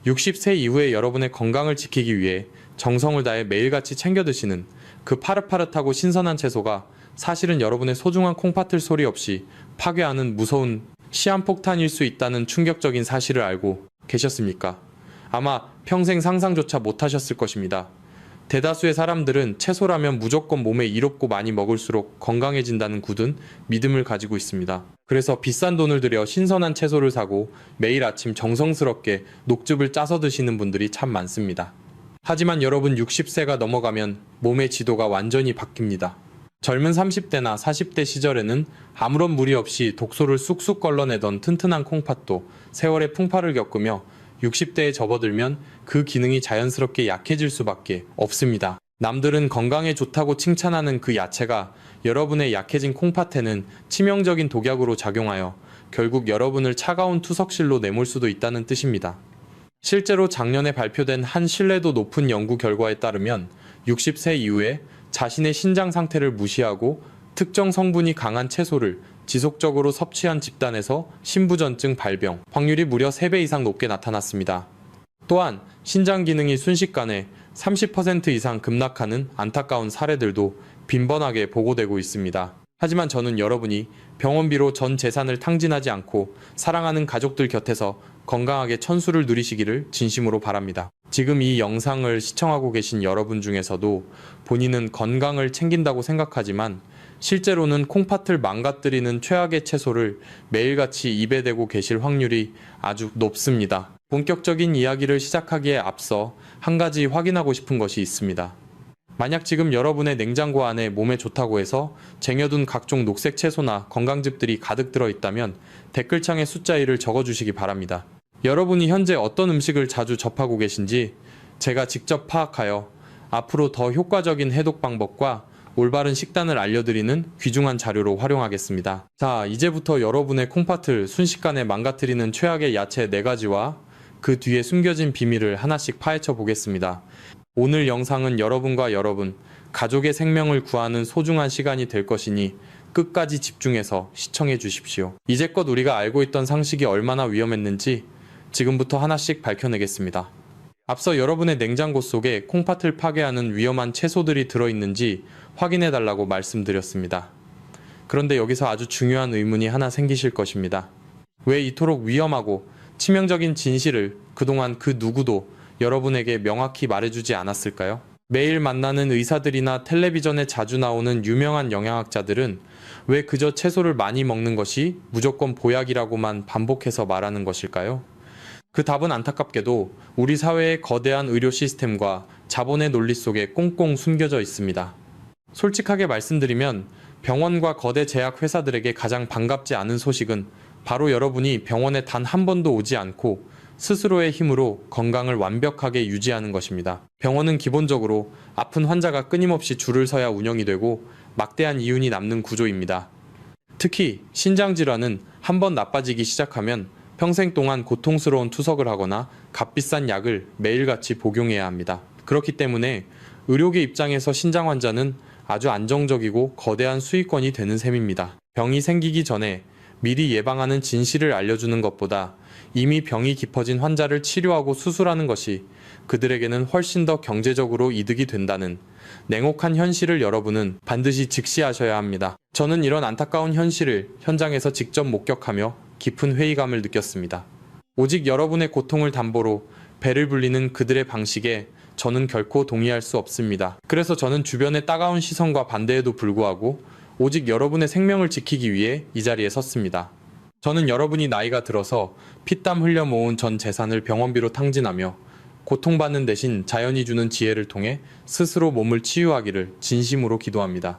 60세 이후에 여러분의 건강을 지키기 위해 정성을 다해 매일같이 챙겨 드시는 그 파릇파릇하고 신선한 채소가 사실은 여러분의 소중한 콩팥을 소리 없이 파괴하는 무서운 시한폭탄일 수 있다는 충격적인 사실을 알고 계셨습니까? 아마 평생 상상조차 못하셨을 것입니다. 대다수의 사람들은 채소라면 무조건 몸에 이롭고 많이 먹을수록 건강해진다는 굳은 믿음을 가지고 있습니다. 그래서 비싼 돈을 들여 신선한 채소를 사고 매일 아침 정성스럽게 녹즙을 짜서 드시는 분들이 참 많습니다. 하지만 여러분 60세가 넘어가면 몸의 지도가 완전히 바뀝니다. 젊은 30대나 40대 시절에는 아무런 무리 없이 독소를 쑥쑥 걸러내던 튼튼한 콩팥도 세월의 풍파를 겪으며 60대에 접어들면 그 기능이 자연스럽게 약해질 수밖에 없습니다. 남들은 건강에 좋다고 칭찬하는 그 야채가 여러분의 약해진 콩팥에는 치명적인 독약으로 작용하여 결국 여러분을 차가운 투석실로 내몰 수도 있다는 뜻입니다. 실제로 작년에 발표된 한 신뢰도 높은 연구 결과에 따르면 60세 이후에 자신의 신장 상태를 무시하고 특정 성분이 강한 채소를 지속적으로 섭취한 집단에서 신부전증 발병 확률이 무려 3배 이상 높게 나타났습니다. 또한 신장 기능이 순식간에 30% 이상 급락하는 안타까운 사례들도 빈번하게 보고되고 있습니다. 하지만 저는 여러분이 병원비로 전 재산을 탕진하지 않고 사랑하는 가족들 곁에서 건강하게 천수를 누리시기를 진심으로 바랍니다. 지금 이 영상을 시청하고 계신 여러분 중에서도 본인은 건강을 챙긴다고 생각하지만 실제로는 콩팥을 망가뜨리는 최악의 채소를 매일같이 입에 대고 계실 확률이 아주 높습니다. 본격적인 이야기를 시작하기에 앞서 한 가지 확인하고 싶은 것이 있습니다. 만약 지금 여러분의 냉장고 안에 몸에 좋다고 해서 쟁여둔 각종 녹색 채소나 건강즙들이 가득 들어있다면 댓글창에 숫자 1을 적어주시기 바랍니다. 여러분이 현재 어떤 음식을 자주 접하고 계신지 제가 직접 파악하여 앞으로 더 효과적인 해독 방법과 올바른 식단을 알려드리는 귀중한 자료로 활용하겠습니다. 자, 이제부터 여러분의 콩팥을 순식간에 망가뜨리는 최악의 야채 4가지와 그 뒤에 숨겨진 비밀을 하나씩 파헤쳐 보겠습니다. 오늘 영상은 여러분과 여러분, 가족의 생명을 구하는 소중한 시간이 될 것이니 끝까지 집중해서 시청해 주십시오. 이제껏 우리가 알고 있던 상식이 얼마나 위험했는지 지금부터 하나씩 밝혀내겠습니다. 앞서 여러분의 냉장고 속에 콩팥을 파괴하는 위험한 채소들이 들어있는지 확인해달라고 말씀드렸습니다. 그런데 여기서 아주 중요한 의문이 하나 생기실 것입니다. 왜 이토록 위험하고 치명적인 진실을 그동안 그 누구도 여러분에게 명확히 말해주지 않았을까요? 매일 만나는 의사들이나 텔레비전에 자주 나오는 유명한 영양학자들은 왜 그저 채소를 많이 먹는 것이 무조건 보약이라고만 반복해서 말하는 것일까요? 그 답은 안타깝게도 우리 사회의 거대한 의료 시스템과 자본의 논리 속에 꽁꽁 숨겨져 있습니다. 솔직하게 말씀드리면 병원과 거대 제약 회사들에게 가장 반갑지 않은 소식은 바로 여러분이 병원에 단 한 번도 오지 않고 스스로의 힘으로 건강을 완벽하게 유지하는 것입니다. 병원은 기본적으로 아픈 환자가 끊임없이 줄을 서야 운영이 되고 막대한 이윤이 남는 구조입니다. 특히 신장질환은 한 번 나빠지기 시작하면 평생 동안 고통스러운 투석을 하거나 값비싼 약을 매일같이 복용해야 합니다. 그렇기 때문에 의료계 입장에서 신장 환자는 아주 안정적이고 거대한 수익권이 되는 셈입니다. 병이 생기기 전에 미리 예방하는 진실을 알려주는 것보다 이미 병이 깊어진 환자를 치료하고 수술하는 것이 그들에게는 훨씬 더 경제적으로 이득이 된다는 냉혹한 현실을 여러분은 반드시 직시하셔야 합니다. 저는 이런 안타까운 현실을 현장에서 직접 목격하며 깊은 회의감을 느꼈습니다. 오직 여러분의 고통을 담보로 배를 불리는 그들의 방식에 저는 결코 동의할 수 없습니다. 그래서 저는 주변의 따가운 시선과 반대에도 불구하고 오직 여러분의 생명을 지키기 위해 이 자리에 섰습니다. 저는 여러분이 나이가 들어서 피땀 흘려 모은 전 재산을 병원비로 탕진하며 고통받는 대신 자연이 주는 지혜를 통해 스스로 몸을 치유하기를 진심으로 기도합니다.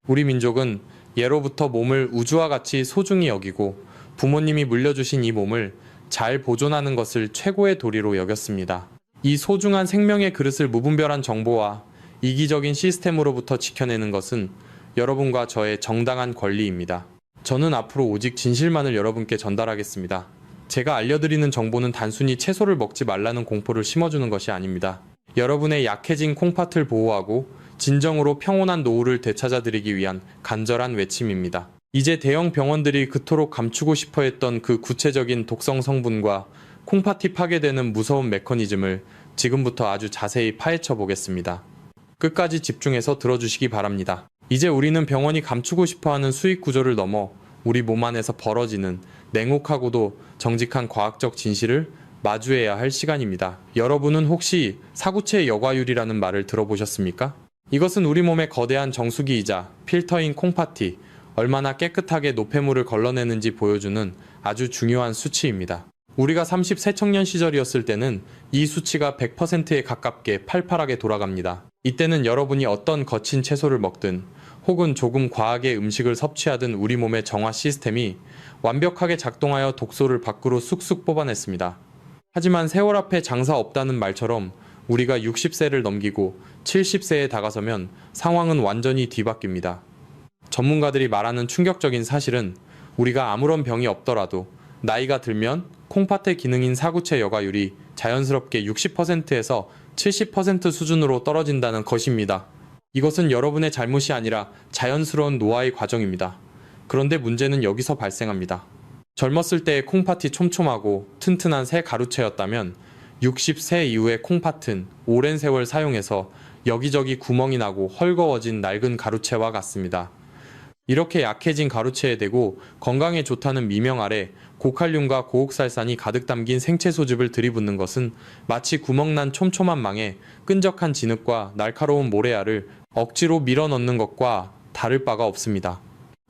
우리 민족은 예로부터 몸을 우주와 같이 소중히 여기고 부모님이 물려주신 이 몸을 잘 보존하는 것을 최고의 도리로 여겼습니다. 이 소중한 생명의 그릇을 무분별한 정보와 이기적인 시스템으로부터 지켜내는 것은 여러분과 저의 정당한 권리입니다. 저는 앞으로 오직 진실만을 여러분께 전달하겠습니다. 제가 알려드리는 정보는 단순히 채소를 먹지 말라는 공포를 심어주는 것이 아닙니다. 여러분의 약해진 콩팥을 보호하고 진정으로 평온한 노후를 되찾아드리기 위한 간절한 외침입니다. 이제 대형 병원들이 그토록 감추고 싶어 했던 그 구체적인 독성 성분과 콩팥이 파괴되는 무서운 메커니즘을 지금부터 아주 자세히 파헤쳐 보겠습니다. 끝까지 집중해서 들어주시기 바랍니다. 이제 우리는 병원이 감추고 싶어하는 수익 구조를 넘어 우리 몸 안에서 벌어지는 냉혹하고도 정직한 과학적 진실을 마주해야 할 시간입니다. 여러분은 혹시 사구체 여과율이라는 말을 들어보셨습니까? 이것은 우리 몸의 거대한 정수기이자 필터인 콩팥이 얼마나 깨끗하게 노폐물을 걸러내는지 보여주는 아주 중요한 수치입니다. 우리가 30세청년 시절이었을 때는 이 수치가 100%에 가깝게 팔팔하게 돌아갑니다. 이때는 여러분이 어떤 거친 채소를 먹든 혹은 조금 과하게 음식을 섭취하든 우리 몸의 정화 시스템이 완벽하게 작동하여 독소를 밖으로 쑥쑥 뽑아냈습니다. 하지만 세월 앞에 장사 없다는 말처럼 우리가 60세를 넘기고 70세에 다가서면 상황은 완전히 뒤바뀝니다. 전문가들이 말하는 충격적인 사실은 우리가 아무런 병이 없더라도 나이가 들면 콩팥의 기능인 사구체 여과율이 자연스럽게 60%에서 70% 수준으로 떨어진다는 것입니다. 이것은 여러분의 잘못이 아니라 자연스러운 노화의 과정입니다. 그런데 문제는 여기서 발생합니다. 젊었을 때의 콩팥이 촘촘하고 튼튼한 새 가루체였다면 60세 이후의 콩팥은 오랜 세월 사용해서 여기저기 구멍이 나고 헐거워진 낡은 가루체와 같습니다. 이렇게 약해진 가루체에 대고 건강에 좋다는 미명 아래 고칼륨과 고옥살산이 가득 담긴 생채 소즙을 들이붓는 것은 마치 구멍난 촘촘한 망에 끈적한 진흙과 날카로운 모래알을 억지로 밀어넣는 것과 다를 바가 없습니다.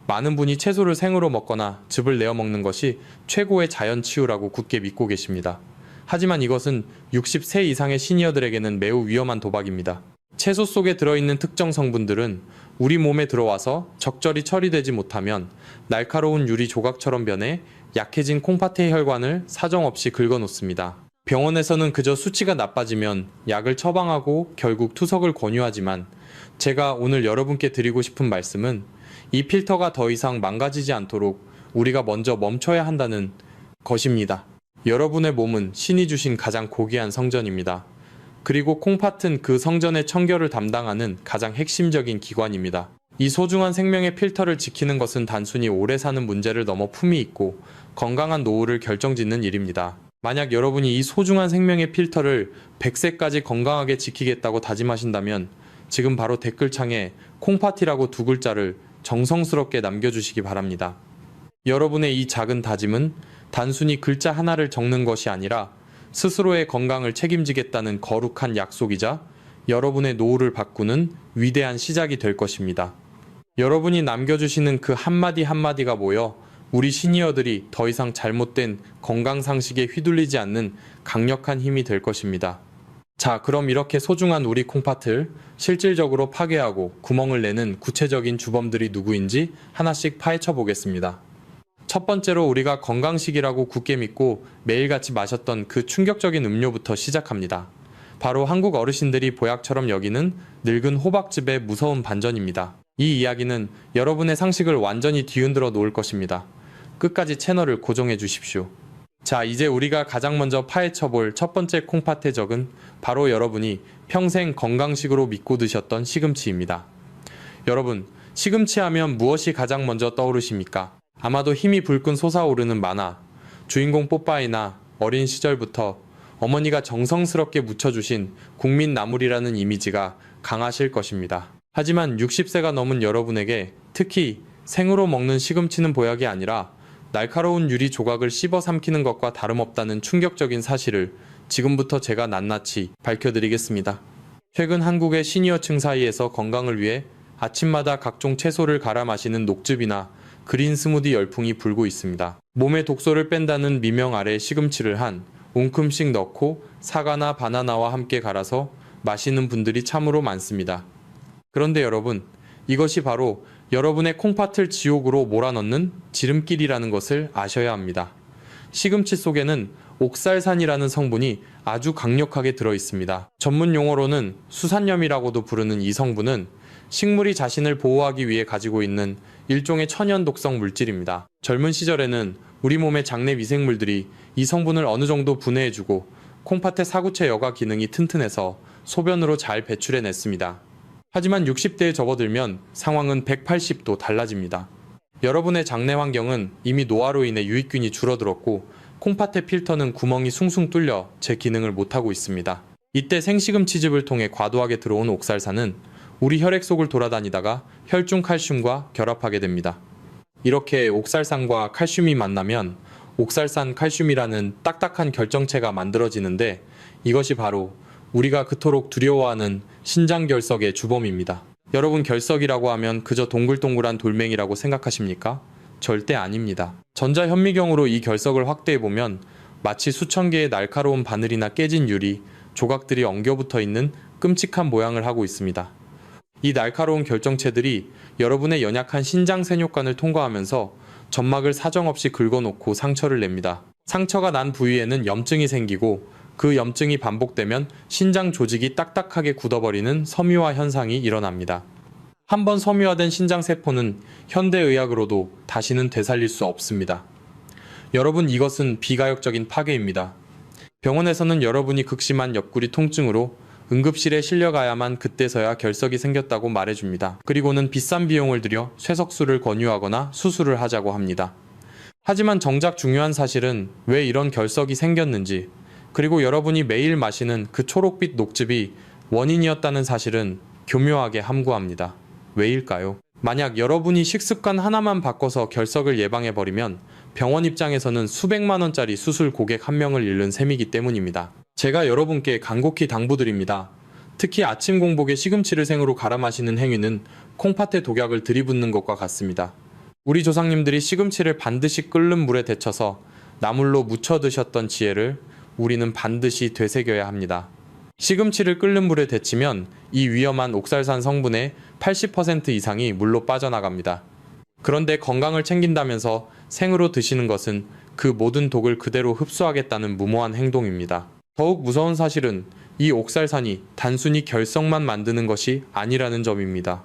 많은 분이 채소를 생으로 먹거나 즙을 내어 먹는 것이 최고의 자연 치유라고 굳게 믿고 계십니다. 하지만 이것은 60세 이상의 시니어들에게는 매우 위험한 도박입니다. 채소 속에 들어있는 특정 성분들은 우리 몸에 들어와서 적절히 처리되지 못하면 날카로운 유리 조각처럼 변해 약해진 콩팥의 혈관을 사정없이 긁어놓습니다. 병원에서는 그저 수치가 나빠지면 약을 처방하고 결국 투석을 권유하지만 제가 오늘 여러분께 드리고 싶은 말씀은 이 필터가 더 이상 망가지지 않도록 우리가 먼저 멈춰야 한다는 것입니다. 여러분의 몸은 신이 주신 가장 고귀한 성전입니다. 그리고 콩팥은 그 성전의 청결을 담당하는 가장 핵심적인 기관입니다. 이 소중한 생명의 필터를 지키는 것은 단순히 오래 사는 문제를 넘어 품위 있고 건강한 노후를 결정짓는 일입니다. 만약 여러분이 이 소중한 생명의 필터를 100세까지 건강하게 지키겠다고 다짐하신다면 지금 바로 댓글창에 콩팥이라고 두 글자를 정성스럽게 남겨주시기 바랍니다. 여러분의 이 작은 다짐은 단순히 글자 하나를 적는 것이 아니라 스스로의 건강을 책임지겠다는 거룩한 약속이자 여러분의 노후를 바꾸는 위대한 시작이 될 것입니다. 여러분이 남겨주시는 그 한마디 한마디가 모여 우리 시니어들이 더 이상 잘못된 건강 상식에 휘둘리지 않는 강력한 힘이 될 것입니다. 자, 그럼 이렇게 소중한 우리 콩팥을 실질적으로 파괴하고 구멍을 내는 구체적인 주범들이 누구인지 하나씩 파헤쳐 보겠습니다. 첫 번째로 우리가 건강식이라고 굳게 믿고 매일같이 마셨던 그 충격적인 음료부터 시작합니다. 바로 한국 어르신들이 보약처럼 여기는 늙은 호박즙의 무서운 반전입니다. 이 이야기는 여러분의 상식을 완전히 뒤흔들어 놓을 것입니다. 끝까지 채널을 고정해 주십시오. 자, 이제 우리가 가장 먼저 파헤쳐 볼 첫 번째 콩팥의 적은 바로 여러분이 평생 건강식으로 믿고 드셨던 시금치입니다. 여러분, 시금치 하면 무엇이 가장 먼저 떠오르십니까? 아마도 힘이 불끈 솟아오르는 만화, 주인공 뽀빠이나 어린 시절부터 어머니가 정성스럽게 묻혀주신 국민 나물이라는 이미지가 강하실 것입니다. 하지만 60세가 넘은 여러분에게 특히 생으로 먹는 시금치는 보약이 아니라 날카로운 유리 조각을 씹어 삼키는 것과 다름없다는 충격적인 사실을 지금부터 제가 낱낱이 밝혀드리겠습니다. 최근 한국의 시니어층 사이에서 건강을 위해 아침마다 각종 채소를 갈아 마시는 녹즙이나 그린 스무디 열풍이 불고 있습니다. 몸의 독소를 뺀다는 미명 아래 시금치를 한 움큼씩 넣고 사과나 바나나와 함께 갈아서 마시는 분들이 참으로 많습니다. 그런데 여러분, 이것이 바로 여러분의 콩팥을 지옥으로 몰아넣는 지름길이라는 것을 아셔야 합니다. 시금치 속에는 옥살산이라는 성분이 아주 강력하게 들어 있습니다. 전문 용어로는 수산염이라고도 부르는 이 성분은 식물이 자신을 보호하기 위해 가지고 있는 일종의 천연 독성 물질입니다. 젊은 시절에는 우리 몸의 장내 미생물들이 이 성분을 어느 정도 분해해주고 콩팥의 사구체 여과 기능이 튼튼해서 소변으로 잘 배출해냈습니다. 하지만 60대에 접어들면 상황은 180도 달라집니다. 여러분의 장내 환경은 이미 노화로 인해 유익균이 줄어들었고 콩팥의 필터는 구멍이 숭숭 뚫려 제 기능을 못하고 있습니다. 이때 생시금 치즙을 통해 과도하게 들어온 옥살산은 우리 혈액 속을 돌아다니다가 혈중 칼슘과 결합하게 됩니다. 이렇게 옥살산과 칼슘이 만나면 옥살산 칼슘이라는 딱딱한 결정체가 만들어지는데, 이것이 바로 우리가 그토록 두려워하는 신장결석의 주범입니다. 여러분, 결석이라고 하면 그저 동글동글한 돌멩이라고 생각하십니까? 절대 아닙니다. 전자현미경으로 이 결석을 확대해보면 마치 수천 개의 날카로운 바늘이나 깨진 유리, 조각들이 엉겨붙어 있는 끔찍한 모양을 하고 있습니다. 이 날카로운 결정체들이 여러분의 연약한 신장 세뇨관을 통과하면서 점막을 사정없이 긁어놓고 상처를 냅니다. 상처가 난 부위에는 염증이 생기고, 그 염증이 반복되면 신장 조직이 딱딱하게 굳어버리는 섬유화 현상이 일어납니다. 한번 섬유화된 신장세포는 현대의학으로도 다시는 되살릴 수 없습니다. 여러분, 이것은 비가역적인 파괴입니다. 병원에서는 여러분이 극심한 옆구리 통증으로 응급실에 실려가야만 그때서야 결석이 생겼다고 말해줍니다. 그리고는 비싼 비용을 들여 쇠석술을 권유하거나 수술을 하자고 합니다. 하지만 정작 중요한 사실은 왜 이런 결석이 생겼는지, 그리고 여러분이 매일 마시는 그 초록빛 녹즙이 원인이었다는 사실은 교묘하게 함구합니다. 왜일까요? 만약 여러분이 식습관 하나만 바꿔서 결석을 예방해버리면 병원 입장에서는 수백만 원짜리 수술 고객 한 명을 잃는 셈이기 때문입니다. 제가 여러분께 간곡히 당부드립니다. 특히 아침 공복에 시금치를 생으로 갈아 마시는 행위는 콩팥에 독약을 들이붓는 것과 같습니다. 우리 조상님들이 시금치를 반드시 끓는 물에 데쳐서 나물로 무쳐 드셨던 지혜를 우리는 반드시 되새겨야 합니다. 시금치를 끓는 물에 데치면 이 위험한 옥살산 성분의 80% 이상이 물로 빠져나갑니다. 그런데 건강을 챙긴다면서 생으로 드시는 것은 그 모든 독을 그대로 흡수하겠다는 무모한 행동입니다. 더욱 무서운 사실은 이 옥살산이 단순히 결석만 만드는 것이 아니라는 점입니다.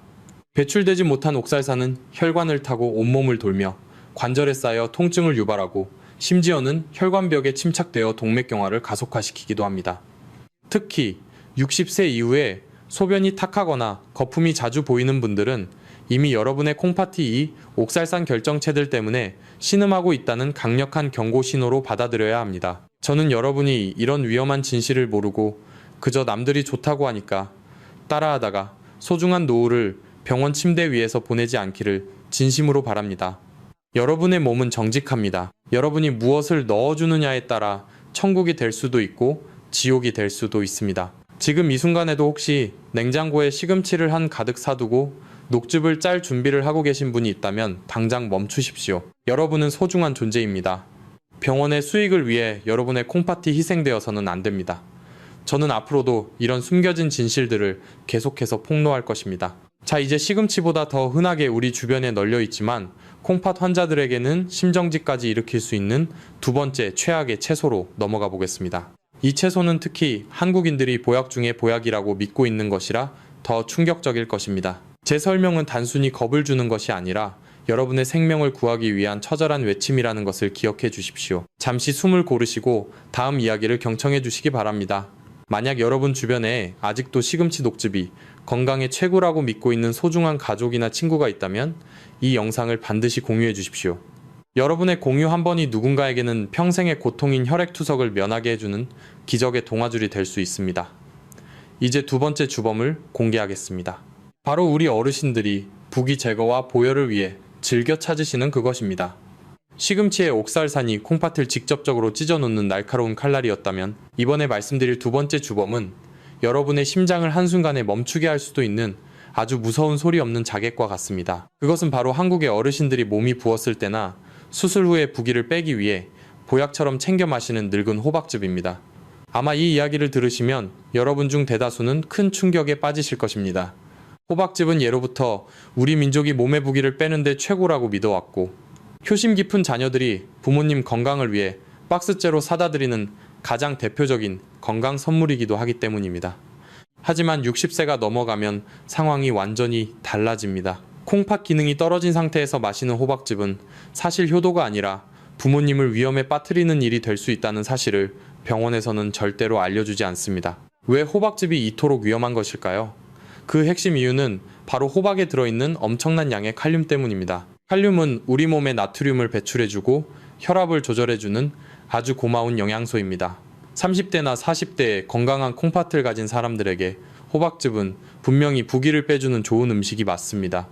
배출되지 못한 옥살산은 혈관을 타고 온몸을 돌며 관절에 쌓여 통증을 유발하고, 심지어는 혈관벽에 침착되어 동맥경화를 가속화시키기도 합니다. 특히 60세 이후에 소변이 탁하거나 거품이 자주 보이는 분들은 이미 여러분의 콩팥이 이 옥살산 결정체들 때문에 신음하고 있다는 강력한 경고 신호로 받아들여야 합니다. 저는 여러분이 이런 위험한 진실을 모르고 그저 남들이 좋다고 하니까 따라하다가 소중한 노후를 병원 침대 위에서 보내지 않기를 진심으로 바랍니다. 여러분의 몸은 정직합니다. 여러분이 무엇을 넣어주느냐에 따라 천국이 될 수도 있고 지옥이 될 수도 있습니다. 지금 이 순간에도 혹시 냉장고에 시금치를 한 가득 사두고 녹즙을 짤 준비를 하고 계신 분이 있다면 당장 멈추십시오. 여러분은 소중한 존재입니다. 병원의 수익을 위해 여러분의 콩팥이 희생되어서는 안 됩니다. 저는 앞으로도 이런 숨겨진 진실들을 계속해서 폭로할 것입니다. 자, 이제 시금치보다 더 흔하게 우리 주변에 널려 있지만 콩팥 환자들에게는 심정지까지 일으킬 수 있는 두 번째 최악의 채소로 넘어가 보겠습니다. 이 채소는 특히 한국인들이 보약 중에 보약이라고 믿고 있는 것이라 더 충격적일 것입니다. 제 설명은 단순히 겁을 주는 것이 아니라 여러분의 생명을 구하기 위한 처절한 외침이라는 것을 기억해 주십시오. 잠시 숨을 고르시고 다음 이야기를 경청해 주시기 바랍니다. 만약 여러분 주변에 아직도 시금치 녹즙이 건강에 최고라고 믿고 있는 소중한 가족이나 친구가 있다면 이 영상을 반드시 공유해 주십시오. 여러분의 공유 한 번이 누군가에게는 평생의 고통인 혈액투석을 면하게 해주는 기적의 동화줄이 될 수 있습니다. 이제 두 번째 주범을 공개하겠습니다. 바로 우리 어르신들이 부기 제거와 보혈을 위해 즐겨 찾으시는 그것입니다. 시금치의 옥살산이 콩팥을 직접적으로 찢어놓는 날카로운 칼날이었다면, 이번에 말씀드릴 두 번째 주범은 여러분의 심장을 한순간에 멈추게 할 수도 있는 아주 무서운 소리 없는 자객과 같습니다. 그것은 바로 한국의 어르신들이 몸이 부었을 때나 수술 후에 부기를 빼기 위해 보약처럼 챙겨 마시는 늙은 호박즙입니다. 아마 이 이야기를 들으시면 여러분 중 대다수는 큰 충격에 빠지실 것입니다. 호박즙은 예로부터 우리 민족이 몸의 부기를 빼는데 최고라고 믿어왔고, 효심 깊은 자녀들이 부모님 건강을 위해 박스째로 사다 드리는 가장 대표적인 건강 선물이기도 하기 때문입니다. 하지만 60세가 넘어가면 상황이 완전히 달라집니다. 콩팥 기능이 떨어진 상태에서 마시는 호박즙은 사실 효도가 아니라 부모님을 위험에 빠뜨리는 일이 될 수 있다는 사실을 병원에서는 절대로 알려주지 않습니다. 왜 호박즙이 이토록 위험한 것일까요? 그 핵심 이유는 바로 호박에 들어있는 엄청난 양의 칼륨 때문입니다. 칼륨은 우리 몸에 나트륨을 배출해주고 혈압을 조절해주는 아주 고마운 영양소입니다. 30대나 40대의 건강한 콩팥을 가진 사람들에게 호박즙은 분명히 부기를 빼주는 좋은 음식이 맞습니다.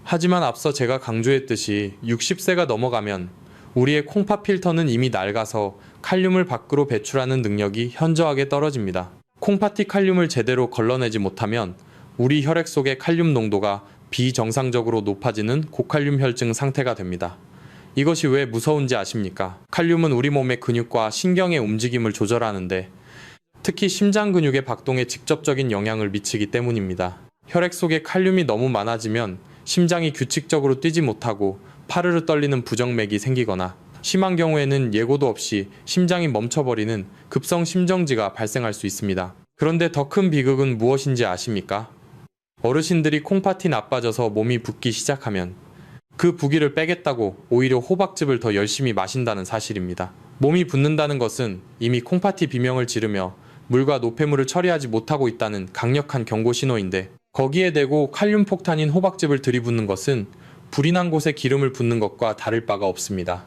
하지만 앞서 제가 강조했듯이 60세가 넘어가면 우리의 콩팥 필터는 이미 낡아서 칼륨을 밖으로 배출하는 능력이 현저하게 떨어집니다. 콩팥이 칼륨을 제대로 걸러내지 못하면 우리 혈액 속의 칼륨 농도가 비정상적으로 높아지는 고칼륨 혈증 상태가 됩니다. 이것이 왜 무서운지 아십니까? 칼륨은 우리 몸의 근육과 신경의 움직임을 조절하는데 특히 심장 근육의 박동에 직접적인 영향을 미치기 때문입니다. 혈액 속에 칼륨이 너무 많아지면 심장이 규칙적으로 뛰지 못하고 파르르 떨리는 부정맥이 생기거나 심한 경우에는 예고도 없이 심장이 멈춰버리는 급성 심정지가 발생할 수 있습니다. 그런데 더 큰 비극은 무엇인지 아십니까? 어르신들이 콩팥이 나빠져서 몸이 붓기 시작하면 그 부기를 빼겠다고 오히려 호박즙을 더 열심히 마신다는 사실입니다. 몸이 붓는다는 것은 이미 콩팥이 비명을 지르며 물과 노폐물을 처리하지 못하고 있다는 강력한 경고 신호인데 거기에 대고 칼륨 폭탄인 호박즙을 들이붓는 것은 불이 난 곳에 기름을 붓는 것과 다를 바가 없습니다.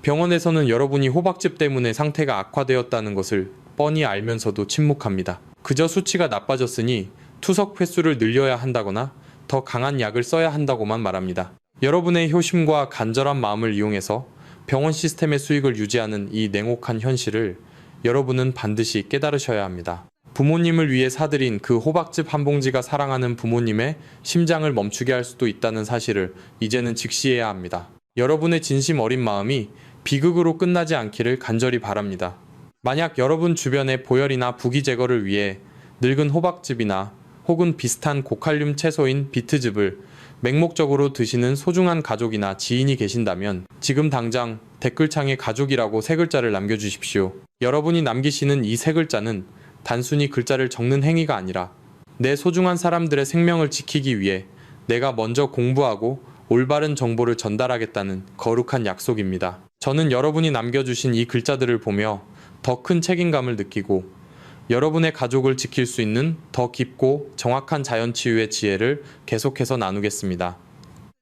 병원에서는 여러분이 호박즙 때문에 상태가 악화되었다는 것을 뻔히 알면서도 침묵합니다. 그저 수치가 나빠졌으니 투석 횟수를 늘려야 한다거나 더 강한 약을 써야 한다고만 말합니다. 여러분의 효심과 간절한 마음을 이용해서 병원 시스템의 수익을 유지하는 이 냉혹한 현실을 여러분은 반드시 깨달으셔야 합니다. 부모님을 위해 사들인 그 호박즙 한 봉지가 사랑하는 부모님의 심장을 멈추게 할 수도 있다는 사실을 이제는 직시해야 합니다. 여러분의 진심 어린 마음이 비극으로 끝나지 않기를 간절히 바랍니다. 만약 여러분 주변에 보혈이나 부기 제거를 위해 늙은 호박즙이나 혹은 비슷한 고칼륨 채소인 비트즙을 맹목적으로 드시는 소중한 가족이나 지인이 계신다면 지금 당장 댓글창에 가족이라고 세 글자를 남겨주십시오. 여러분이 남기시는 이 세 글자는 단순히 글자를 적는 행위가 아니라 내 소중한 사람들의 생명을 지키기 위해 내가 먼저 공부하고 올바른 정보를 전달하겠다는 거룩한 약속입니다. 저는 여러분이 남겨주신 이 글자들을 보며 더 큰 책임감을 느끼고 여러분의 가족을 지킬 수 있는 더 깊고 정확한 자연치유의 지혜를 계속해서 나누겠습니다.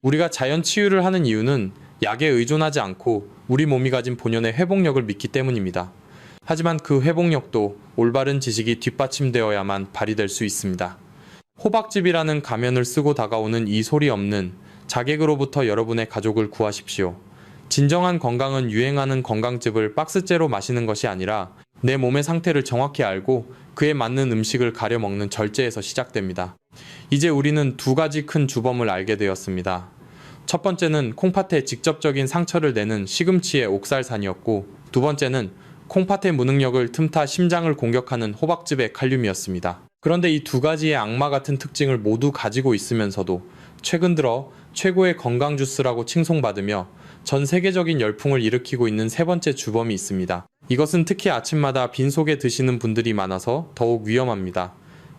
우리가 자연치유를 하는 이유는 약에 의존하지 않고 우리 몸이 가진 본연의 회복력을 믿기 때문입니다. 하지만 그 회복력도 올바른 지식이 뒷받침되어야만 발휘될 수 있습니다. 호박즙이라는 가면을 쓰고 다가오는 이 소리 없는 자객으로부터 여러분의 가족을 구하십시오. 진정한 건강은 유행하는 건강즙을 박스째로 마시는 것이 아니라 내 몸의 상태를 정확히 알고 그에 맞는 음식을 가려 먹는 절제에서 시작됩니다. 이제 우리는 두 가지 큰 주범을 알게 되었습니다. 첫 번째는 콩팥에 직접적인 상처를 내는 시금치의 옥살산이었고 두 번째는 콩팥의 무능력을 틈타 심장을 공격하는 호박즙의 칼륨이었습니다. 그런데 이 두 가지의 악마 같은 특징을 모두 가지고 있으면서도 최근 들어 최고의 건강 주스라고 칭송받으며 전 세계적인 열풍을 일으키고 있는 세 번째 주범이 있습니다. 이것은 특히 아침마다 빈속에 드시는 분들이 많아서 더욱 위험합니다.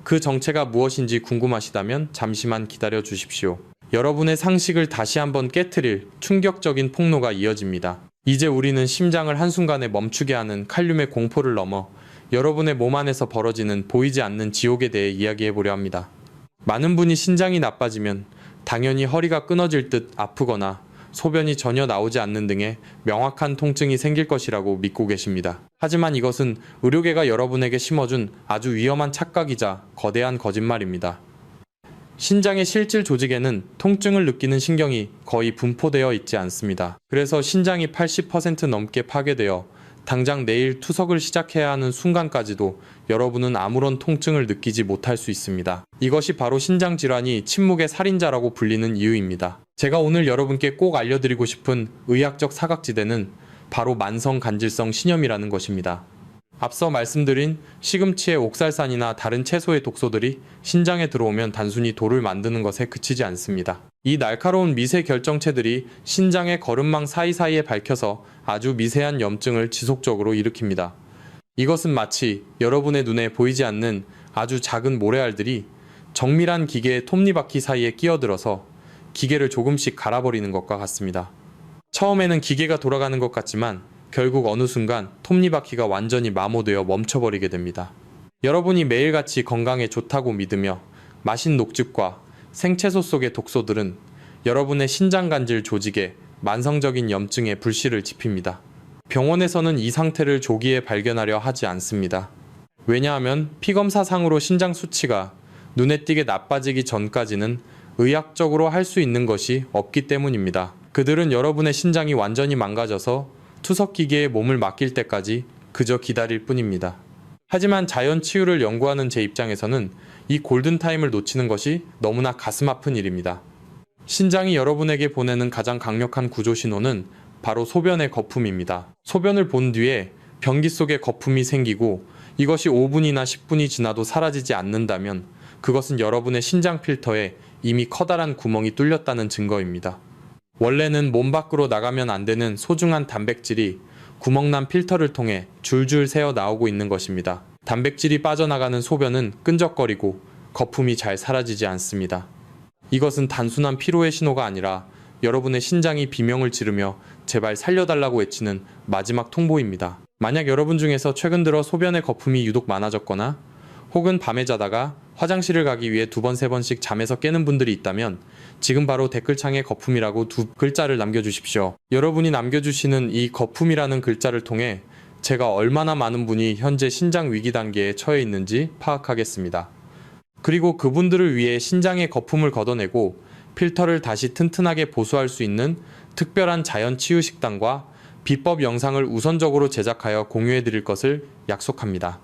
그 정체가 무엇인지 궁금하시다면 잠시만 기다려 주십시오. 여러분의 상식을 다시 한번 깨트릴 충격적인 폭로가 이어집니다. 이제 우리는 심장을 한순간에 멈추게 하는 칼륨의 공포를 넘어 여러분의 몸 안에서 벌어지는 보이지 않는 지옥에 대해 이야기해 보려 합니다. 많은 분이 신장이 나빠지면 당연히 허리가 끊어질 듯 아프거나 소변이 전혀 나오지 않는 등의 명확한 통증이 생길 것이라고 믿고 계십니다. 하지만 이것은 의료계가 여러분에게 심어준 아주 위험한 착각이자 거대한 거짓말입니다. 신장의 실질 조직에는 통증을 느끼는 신경이 거의 분포되어 있지 않습니다. 그래서 신장이 80% 넘게 파괴되어 당장 내일 투석을 시작해야 하는 순간까지도 여러분은 아무런 통증을 느끼지 못할 수 있습니다. 이것이 바로 신장질환이 침묵의 살인자라고 불리는 이유입니다. 제가 오늘 여러분께 꼭 알려드리고 싶은 의학적 사각지대는 바로 만성간질성 신염이라는 것입니다. 앞서 말씀드린 시금치의 옥살산이나 다른 채소의 독소들이 신장에 들어오면 단순히 돌을 만드는 것에 그치지 않습니다. 이 날카로운 미세 결정체들이 신장의 거름망 사이사이에 밝혀서 아주 미세한 염증을 지속적으로 일으킵니다. 이것은 마치 여러분의 눈에 보이지 않는 아주 작은 모래알들이 정밀한 기계의 톱니바퀴 사이에 끼어들어서 기계를 조금씩 갈아버리는 것과 같습니다. 처음에는 기계가 돌아가는 것 같지만 결국 어느 순간 톱니바퀴가 완전히 마모되어 멈춰버리게 됩니다. 여러분이 매일같이 건강에 좋다고 믿으며 마신 녹즙과 생채소 속의 독소들은 여러분의 신장간질 조직에 만성적인 염증에 불씨를 지핍니다. 병원에서는 이 상태를 조기에 발견하려 하지 않습니다. 왜냐하면 피검사상으로 신장 수치가 눈에 띄게 나빠지기 전까지는 의학적으로 할 수 있는 것이 없기 때문입니다. 그들은 여러분의 신장이 완전히 망가져서 투석기계에 몸을 맡길 때까지 그저 기다릴 뿐입니다. 하지만 자연 치유를 연구하는 제 입장에서는 이 골든타임을 놓치는 것이 너무나 가슴 아픈 일입니다. 신장이 여러분에게 보내는 가장 강력한 구조 신호는 바로 소변의 거품입니다. 소변을 본 뒤에 변기 속에 거품이 생기고 이것이 5분이나 10분이 지나도 사라지지 않는다면 그것은 여러분의 신장 필터에 이미 커다란 구멍이 뚫렸다는 증거입니다. 원래는 몸 밖으로 나가면 안 되는 소중한 단백질이 구멍난 필터를 통해 줄줄 새어 나오고 있는 것입니다. 단백질이 빠져나가는 소변은 끈적거리고 거품이 잘 사라지지 않습니다. 이것은 단순한 피로의 신호가 아니라 여러분의 신장이 비명을 지르며 제발 살려달라고 외치는 마지막 통보입니다. 만약 여러분 중에서 최근 들어 소변의 거품이 유독 많아졌거나 혹은 밤에 자다가 화장실을 가기 위해 2번, 3번씩 잠에서 깨는 분들이 있다면 지금 바로 댓글창에 거품이라고 2글자를 남겨주십시오. 여러분이 남겨주시는 이 거품이라는 글자를 통해 제가 얼마나 많은 분이 현재 신장 위기 단계에 처해 있는지 파악하겠습니다. 그리고 그분들을 위해 신장의 거품을 걷어내고 필터를 다시 튼튼하게 보수할 수 있는 특별한 자연 치유 식단과 비법 영상을 우선적으로 제작하여 공유해 드릴 것을 약속합니다.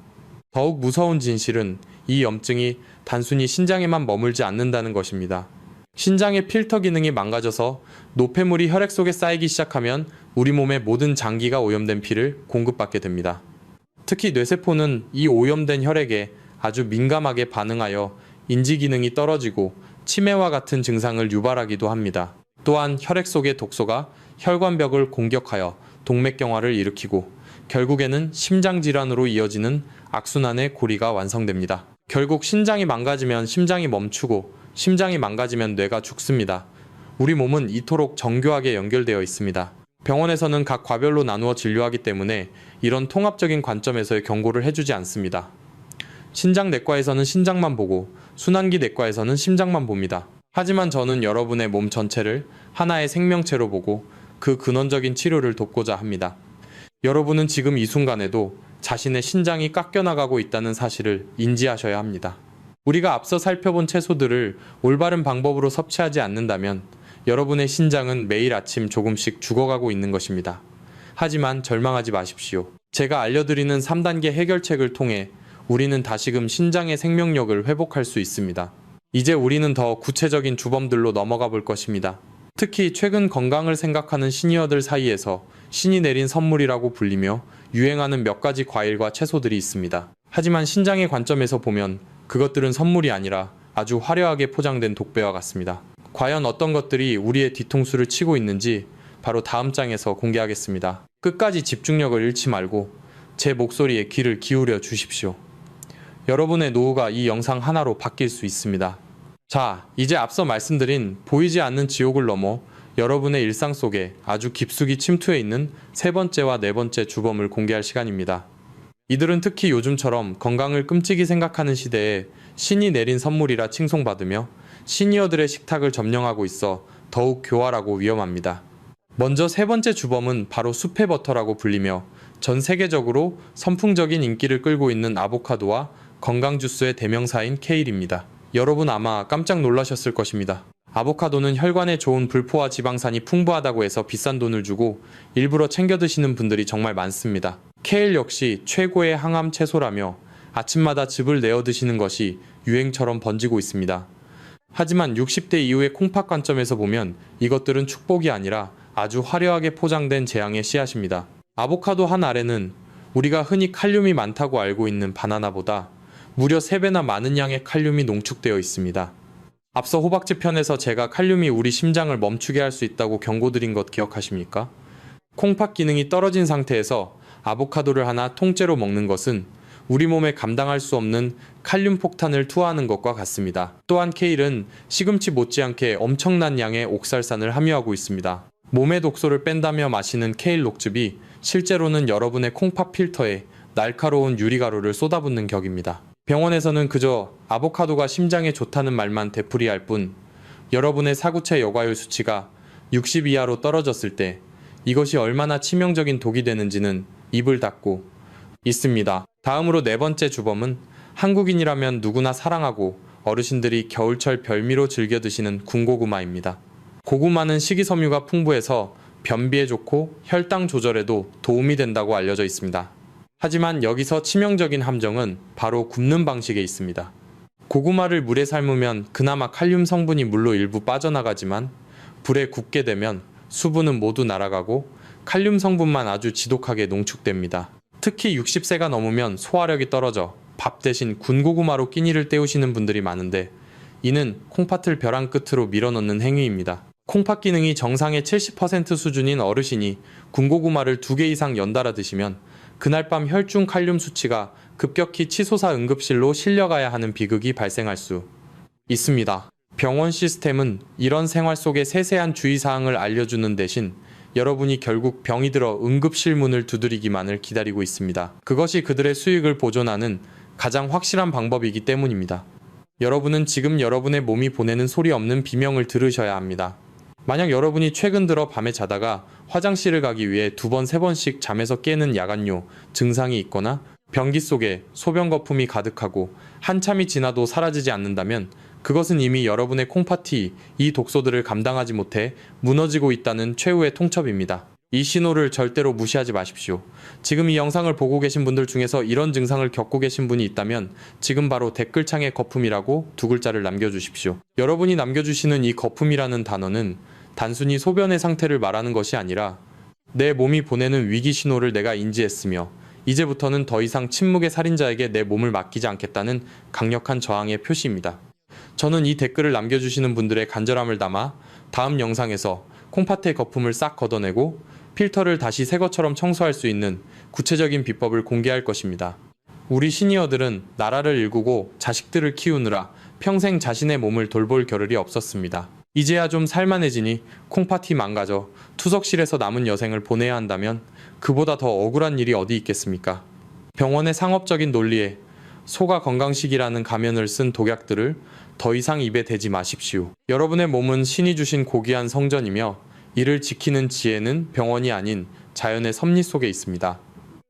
더욱 무서운 진실은 이 염증이 단순히 신장에만 머물지 않는다는 것입니다. 신장의 필터 기능이 망가져서 노폐물이 혈액 속에 쌓이기 시작하면 우리 몸의 모든 장기가 오염된 피를 공급받게 됩니다. 특히 뇌세포는 이 오염된 혈액에 아주 민감하게 반응하여 인지 기능이 떨어지고 치매와 같은 증상을 유발하기도 합니다. 또한 혈액 속의 독소가 혈관벽을 공격하여 동맥경화를 일으키고 결국에는 심장질환으로 이어지는 악순환의 고리가 완성됩니다. 결국 신장이 망가지면 심장이 멈추고 심장이 망가지면 뇌가 죽습니다. 우리 몸은 이토록 정교하게 연결되어 있습니다. 병원에서는 각 과별로 나누어 진료하기 때문에 이런 통합적인 관점에서의 경고를 해주지 않습니다. 신장내과에서는 신장만 보고 순환기 내과에서는 심장만 봅니다. 하지만 저는 여러분의 몸 전체를 하나의 생명체로 보고 그 근원적인 치료를 돕고자 합니다. 여러분은 지금 이 순간에도 자신의 신장이 깎여나가고 있다는 사실을 인지하셔야 합니다. 우리가 앞서 살펴본 채소들을 올바른 방법으로 섭취하지 않는다면 여러분의 신장은 매일 아침 조금씩 죽어가고 있는 것입니다. 하지만 절망하지 마십시오. 제가 알려드리는 3단계 해결책을 통해 우리는 다시금 신장의 생명력을 회복할 수 있습니다. 이제 우리는 더 구체적인 주범들로 넘어가 볼 것입니다. 특히 최근 건강을 생각하는 시니어들 사이에서 신이 내린 선물이라고 불리며 유행하는 몇 가지 과일과 채소들이 있습니다. 하지만 신장의 관점에서 보면 그것들은 선물이 아니라 아주 화려하게 포장된 독배와 같습니다. 과연 어떤 것들이 우리의 뒤통수를 치고 있는지 바로 다음 장에서 공개하겠습니다. 끝까지 집중력을 잃지 말고 제 목소리에 귀를 기울여 주십시오. 여러분의 노후가 이 영상 하나로 바뀔 수 있습니다. 자, 이제 앞서 말씀드린 보이지 않는 지옥을 넘어 여러분의 일상 속에 아주 깊숙이 침투해 있는 3번째와 4번째 주범을 공개할 시간입니다. 이들은 특히 요즘처럼 건강을 끔찍이 생각하는 시대에 신이 내린 선물이라 칭송받으며 시니어들의 식탁을 점령하고 있어 더욱 교활하고 위험합니다. 먼저 3번째 주범은 바로 숲의 버터라고 불리며 전 세계적으로 선풍적인 인기를 끌고 있는 아보카도와 건강 주스의 대명사인 케일입니다. 여러분 아마 깜짝 놀라셨을 것입니다. 아보카도는 혈관에 좋은 불포화 지방산이 풍부하다고 해서 비싼 돈을 주고 일부러 챙겨 드시는 분들이 정말 많습니다. 케일 역시 최고의 항암 채소라며 아침마다 즙을 내어 드시는 것이 유행처럼 번지고 있습니다. 하지만 60대 이후의 콩팥 관점에서 보면 이것들은 축복이 아니라 아주 화려하게 포장된 재앙의 씨앗입니다. 아보카도 한 알에는 우리가 흔히 칼륨이 많다고 알고 있는 바나나보다 무려 3배나 많은 양의 칼륨이 농축되어 있습니다. 앞서 호박즙 편에서 제가 칼륨이 우리 심장을 멈추게 할 수 있다고 경고드린 것 기억하십니까? 콩팥 기능이 떨어진 상태에서 아보카도를 하나 통째로 먹는 것은 우리 몸에 감당할 수 없는 칼륨 폭탄을 투하하는 것과 같습니다. 또한 케일은 시금치 못지않게 엄청난 양의 옥살산을 함유하고 있습니다. 몸의 독소를 뺀다며 마시는 케일 녹즙이 실제로는 여러분의 콩팥 필터에 날카로운 유리가루를 쏟아붓는 격입니다. 병원에서는 그저 아보카도가 심장에 좋다는 말만 되풀이할 뿐 여러분의 사구체 여과율 수치가 60 이하로 떨어졌을 때 이것이 얼마나 치명적인 독이 되는지는 입을 닫고 있습니다. 다음으로 네 번째 주범은 한국인이라면 누구나 사랑하고 어르신들이 겨울철 별미로 즐겨 드시는 군고구마입니다. 고구마는 식이섬유가 풍부해서 변비에 좋고 혈당 조절에도 도움이 된다고 알려져 있습니다. 하지만 여기서 치명적인 함정은 바로 굽는 방식에 있습니다. 고구마를 물에 삶으면 그나마 칼륨 성분이 물로 일부 빠져나가지만 불에 굽게 되면 수분은 모두 날아가고 칼륨 성분만 아주 지독하게 농축됩니다. 특히 60세가 넘으면 소화력이 떨어져 밥 대신 군고구마로 끼니를 때우시는 분들이 많은데 이는 콩팥을 벼랑 끝으로 밀어넣는 행위입니다. 콩팥 기능이 정상의 70% 수준인 어르신이 군고구마를 2개 이상 연달아 드시면 그날 밤 혈중 칼륨 수치가 급격히 치솟아 응급실로 실려가야 하는 비극이 발생할 수 있습니다. 병원 시스템은 이런 생활 속의 세세한 주의사항을 알려주는 대신 여러분이 결국 병이 들어 응급실 문을 두드리기만을 기다리고 있습니다. 그것이 그들의 수익을 보존하는 가장 확실한 방법이기 때문입니다. 여러분은 지금 여러분의 몸이 보내는 소리 없는 비명을 들으셔야 합니다. 만약 여러분이 최근 들어 밤에 자다가 화장실을 가기 위해 2번, 3번씩 잠에서 깨는 야간요 증상이 있거나 변기 속에 소변 거품이 가득하고 한참이 지나도 사라지지 않는다면 그것은 이미 여러분의 콩팥이 이 독소들을 감당하지 못해 무너지고 있다는 최후의 통첩입니다. 이 신호를 절대로 무시하지 마십시오. 지금 이 영상을 보고 계신 분들 중에서 이런 증상을 겪고 계신 분이 있다면 지금 바로 댓글창에 거품이라고 2글자를 남겨주십시오. 여러분이 남겨주시는 이 거품이라는 단어는 단순히 소변의 상태를 말하는 것이 아니라 내 몸이 보내는 위기 신호를 내가 인지했으며 이제부터는 더 이상 침묵의 살인자에게 내 몸을 맡기지 않겠다는 강력한 저항의 표시입니다. 저는 이 댓글을 남겨주시는 분들의 간절함을 담아 다음 영상에서 콩팥의 거품을 싹 걷어내고 필터를 다시 새 것처럼 청소할 수 있는 구체적인 비법을 공개할 것입니다. 우리 시니어들은 나라를 일구고 자식들을 키우느라 평생 자신의 몸을 돌볼 겨를이 없었습니다. 이제야 좀 살만해지니 콩팥이 망가져 투석실에서 남은 여생을 보내야 한다면 그보다 더 억울한 일이 어디 있겠습니까? 병원의 상업적인 논리에 소가 건강식이라는 가면을 쓴 독약들을 더 이상 입에 대지 마십시오. 여러분의 몸은 신이 주신 고귀한 성전이며 이를 지키는 지혜는 병원이 아닌 자연의 섭리 속에 있습니다.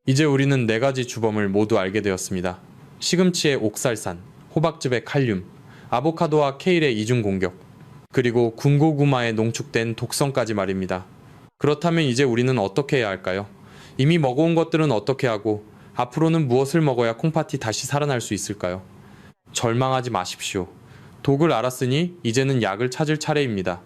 이제 우리는 4가지 주범을 모두 알게 되었습니다. 시금치의 옥살산, 호박즙의 칼륨, 아보카도와 케일의 이중 공격, 그리고 군고구마에 농축된 독성까지 말입니다. 그렇다면 이제 우리는 어떻게 해야 할까요? 이미 먹어온 것들은 어떻게 하고 앞으로는 무엇을 먹어야 콩팥이 다시 살아날 수 있을까요? 절망하지 마십시오. 독을 알았으니 이제는 약을 찾을 차례입니다.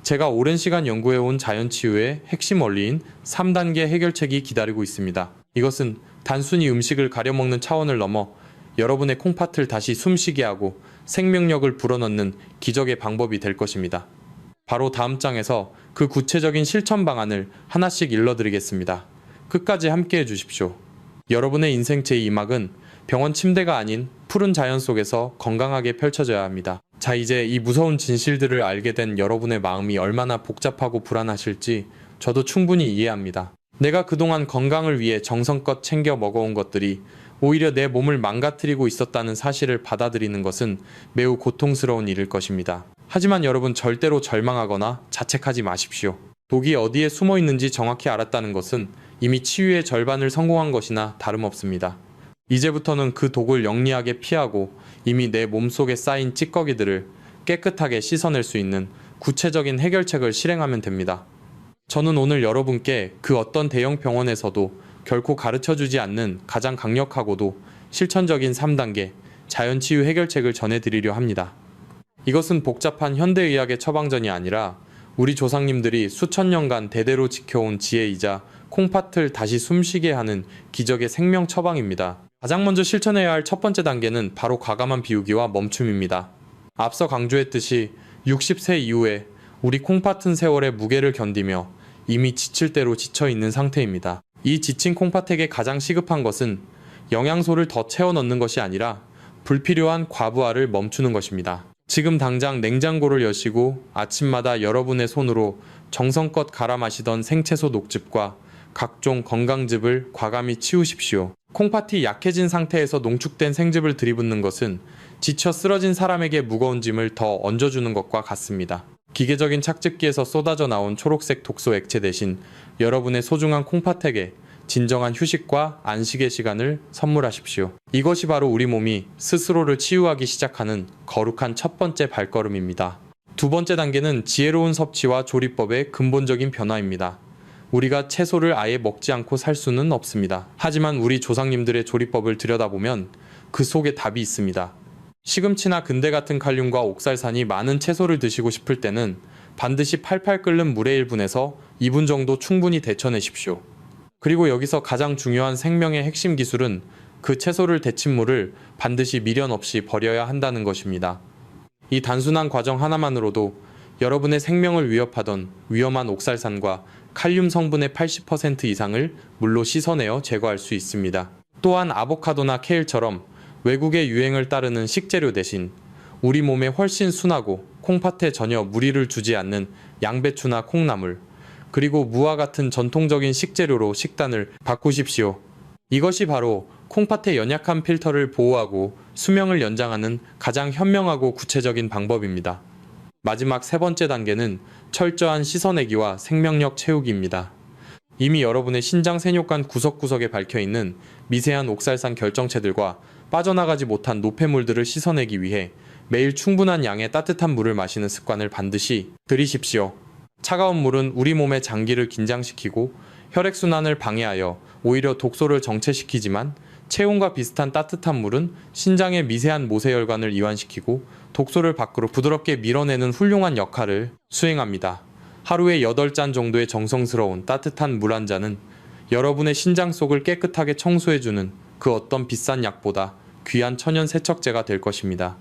제가 오랜 시간 연구해온 자연치유의 핵심 원리인 3단계 해결책이 기다리고 있습니다. 이것은 단순히 음식을 가려먹는 차원을 넘어 여러분의 콩팥을 다시 숨쉬게 하고 생명력을 불어넣는 기적의 방법이 될 것입니다. 바로 다음 장에서 그 구체적인 실천 방안을 하나씩 일러드리겠습니다. 끝까지 함께해 주십시오. 여러분의 인생 제2막은 병원 침대가 아닌 푸른 자연 속에서 건강하게 펼쳐져야 합니다. 자, 이제 이 무서운 진실들을 알게 된 여러분의 마음이 얼마나 복잡하고 불안하실지 저도 충분히 이해합니다. 내가 그동안 건강을 위해 정성껏 챙겨 먹어온 것들이 오히려 내 몸을 망가뜨리고 있었다는 사실을 받아들이는 것은 매우 고통스러운 일일 것입니다. 하지만 여러분, 절대로 절망하거나 자책하지 마십시오. 독이 어디에 숨어 있는지 정확히 알았다는 것은 이미 치유의 절반을 성공한 것이나 다름없습니다. 이제부터는 그 독을 영리하게 피하고 이미 내 몸속에 쌓인 찌꺼기들을 깨끗하게 씻어낼 수 있는 구체적인 해결책을 실행하면 됩니다. 저는 오늘 여러분께 그 어떤 대형 병원에서도 결코 가르쳐주지 않는 가장 강력하고도 실천적인 3단계 자연치유 해결책을 전해드리려 합니다. 이것은 복잡한 현대의학의 처방전이 아니라 우리 조상님들이 수천 년간 대대로 지켜온 지혜이자 콩팥을 다시 숨쉬게 하는 기적의 생명 처방입니다. 가장 먼저 실천해야 할 첫 번째 단계는 바로 과감한 비우기와 멈춤입니다. 앞서 강조했듯이 60세 이후에 우리 콩팥은 세월의 무게를 견디며 이미 지칠 대로 지쳐있는 상태입니다. 이 지친 콩팥에게 가장 시급한 것은 영양소를 더 채워 넣는 것이 아니라 불필요한 과부하를 멈추는 것입니다. 지금 당장 냉장고를 여시고 아침마다 여러분의 손으로 정성껏 갈아 마시던 생채소 녹즙과 각종 건강즙을 과감히 치우십시오. 콩팥이 약해진 상태에서 농축된 생즙을 들이붓는 것은 지쳐 쓰러진 사람에게 무거운 짐을 더 얹어주는 것과 같습니다. 기계적인 착즙기에서 쏟아져 나온 초록색 독소 액체 대신 여러분의 소중한 콩팥에게 진정한 휴식과 안식의 시간을 선물하십시오. 이것이 바로 우리 몸이 스스로를 치유하기 시작하는 거룩한 첫 번째 발걸음입니다. 두 번째 단계는 지혜로운 섭취와 조리법의 근본적인 변화입니다. 우리가 채소를 아예 먹지 않고 살 수는 없습니다. 하지만 우리 조상님들의 조리법을 들여다보면 그 속에 답이 있습니다. 시금치나 근대 같은 칼륨과 옥살산이 많은 채소를 드시고 싶을 때는 반드시 팔팔 끓는 물의 1분에서 2분 정도 충분히 데쳐내십시오. 그리고 여기서 가장 중요한 생명의 핵심 기술은 그 채소를 데친 물을 반드시 미련 없이 버려야 한다는 것입니다. 이 단순한 과정 하나만으로도 여러분의 생명을 위협하던 위험한 옥살산과 칼륨 성분의 80% 이상을 물로 씻어내어 제거할 수 있습니다. 또한 아보카도나 케일처럼 외국의 유행을 따르는 식재료 대신 우리 몸에 훨씬 순하고 콩팥에 전혀 무리를 주지 않는 양배추나 콩나물, 그리고 무와 같은 전통적인 식재료로 식단을 바꾸십시오. 이것이 바로 콩팥의 연약한 필터를 보호하고 수명을 연장하는 가장 현명하고 구체적인 방법입니다. 마지막 세 번째 단계는 철저한 씻어내기와 생명력 채우기입니다. 이미 여러분의 신장 세뇨관 구석구석에 박혀있는 미세한 옥살산 결정체들과 빠져나가지 못한 노폐물들을 씻어내기 위해 매일 충분한 양의 따뜻한 물을 마시는 습관을 반드시 들이십시오. 차가운 물은 우리 몸의 장기를 긴장시키고 혈액순환을 방해하여 오히려 독소를 정체시키지만 체온과 비슷한 따뜻한 물은 신장의 미세한 모세혈관을 이완시키고 독소를 밖으로 부드럽게 밀어내는 훌륭한 역할을 수행합니다. 하루에 8잔 정도의 정성스러운 따뜻한 물 한 잔은 여러분의 신장 속을 깨끗하게 청소해주는 그 어떤 비싼 약보다 귀한 천연 세척제가 될 것입니다.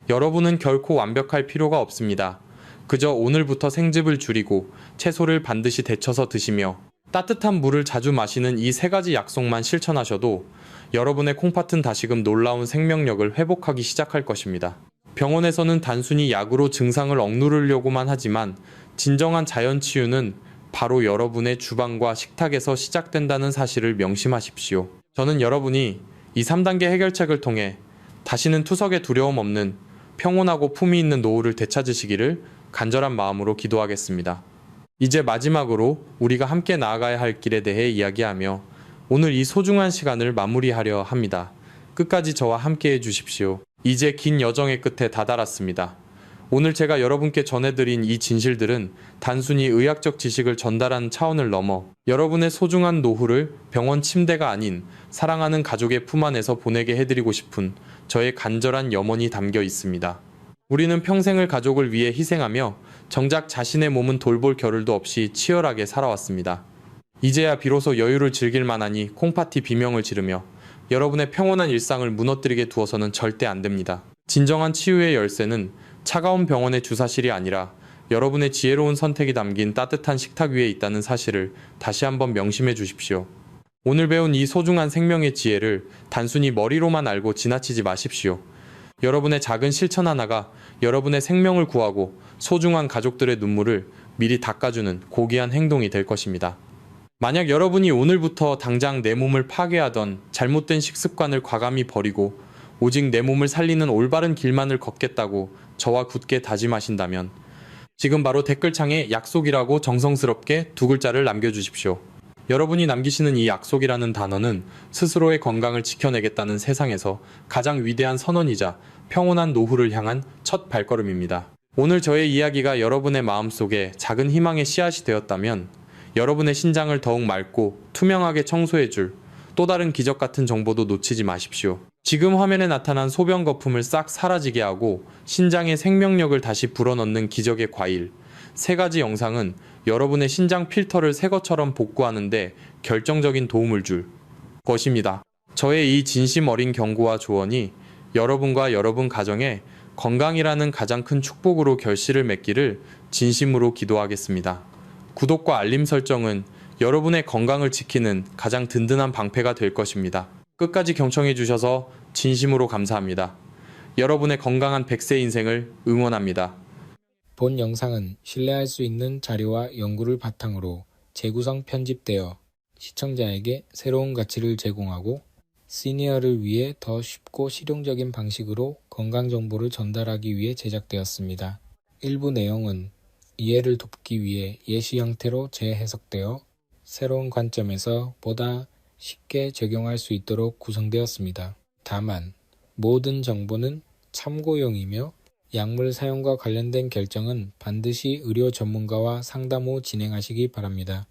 여러분은 결코 완벽할 필요가 없습니다. 그저 오늘부터 생즙을 줄이고 채소를 반드시 데쳐서 드시며 따뜻한 물을 자주 마시는 이 세 가지 약속만 실천하셔도 여러분의 콩팥은 다시금 놀라운 생명력을 회복하기 시작할 것입니다. 병원에서는 단순히 약으로 증상을 억누르려고만 하지만 진정한 자연 치유는 바로 여러분의 주방과 식탁에서 시작된다는 사실을 명심하십시오. 저는 여러분이 이 3단계 해결책을 통해 다시는 투석에 두려움 없는 평온하고 품위 있는 노후를 되찾으시기를 간절한 마음으로 기도하겠습니다. 이제 마지막으로 우리가 함께 나아가야 할 길에 대해 이야기하며 오늘 이 소중한 시간을 마무리하려 합니다. 끝까지 저와 함께 해주십시오. 이제 긴 여정의 끝에 다다랐습니다. 오늘 제가 여러분께 전해드린 이 진실들은 단순히 의학적 지식을 전달하는 차원을 넘어 여러분의 소중한 노후를 병원 침대가 아닌 사랑하는 가족의 품 안에서 보내게 해드리고 싶은 저의 간절한 염원이 담겨 있습니다. 우리는 평생을 가족을 위해 희생하며 정작 자신의 몸은 돌볼 겨를도 없이 치열하게 살아왔습니다. 이제야 비로소 여유를 즐길 만하니 콩파티 비명을 지르며 여러분의 평온한 일상을 무너뜨리게 두어서는 절대 안 됩니다. 진정한 치유의 열쇠는 차가운 병원의 주사실이 아니라 여러분의 지혜로운 선택이 담긴 따뜻한 식탁 위에 있다는 사실을 다시 한번 명심해 주십시오. 오늘 배운 이 소중한 생명의 지혜를 단순히 머리로만 알고 지나치지 마십시오. 여러분의 작은 실천 하나가 여러분의 생명을 구하고 소중한 가족들의 눈물을 미리 닦아주는 고귀한 행동이 될 것입니다. 만약 여러분이 오늘부터 당장 내 몸을 파괴하던 잘못된 식습관을 과감히 버리고 오직 내 몸을 살리는 올바른 길만을 걷겠다고 저와 굳게 다짐하신다면 지금 바로 댓글창에 약속이라고 정성스럽게 2글자를 남겨주십시오. 여러분이 남기시는 이 약속이라는 단어는 스스로의 건강을 지켜내겠다는 세상에서 가장 위대한 선언이자 평온한 노후를 향한 첫 발걸음입니다. 오늘 저의 이야기가 여러분의 마음속에 작은 희망의 씨앗이 되었다면 여러분의 신장을 더욱 맑고 투명하게 청소해줄 또 다른 기적 같은 정보도 놓치지 마십시오. 지금 화면에 나타난 소변 거품을 싹 사라지게 하고 신장의 생명력을 다시 불어넣는 기적의 과일 3가지 영상은 여러분의 신장 필터를 새 것처럼 복구하는데 결정적인 도움을 줄 것입니다. 저의 이 진심 어린 경고와 조언이 여러분과 여러분 가정에 건강이라는 가장 큰 축복으로 결실을 맺기를 진심으로 기도하겠습니다. 구독과 알림 설정은 여러분의 건강을 지키는 가장 든든한 방패가 될 것입니다. 끝까지 경청해 주셔서 진심으로 감사합니다. 여러분의 건강한 100세 인생을 응원합니다. 본 영상은 신뢰할 수 있는 자료와 연구를 바탕으로 재구성 편집되어 시청자에게 새로운 가치를 제공하고 시니어를 위해 더 쉽고 실용적인 방식으로 건강 정보를 전달하기 위해 제작되었습니다. 일부 내용은 이해를 돕기 위해 예시 형태로 재해석되어 새로운 관점에서 보다 쉽게 적용할 수 있도록 구성되었습니다. 다만 모든 정보는 참고용이며 약물 사용과 관련된 결정은 반드시 의료 전문가와 상담 후 진행하시기 바랍니다.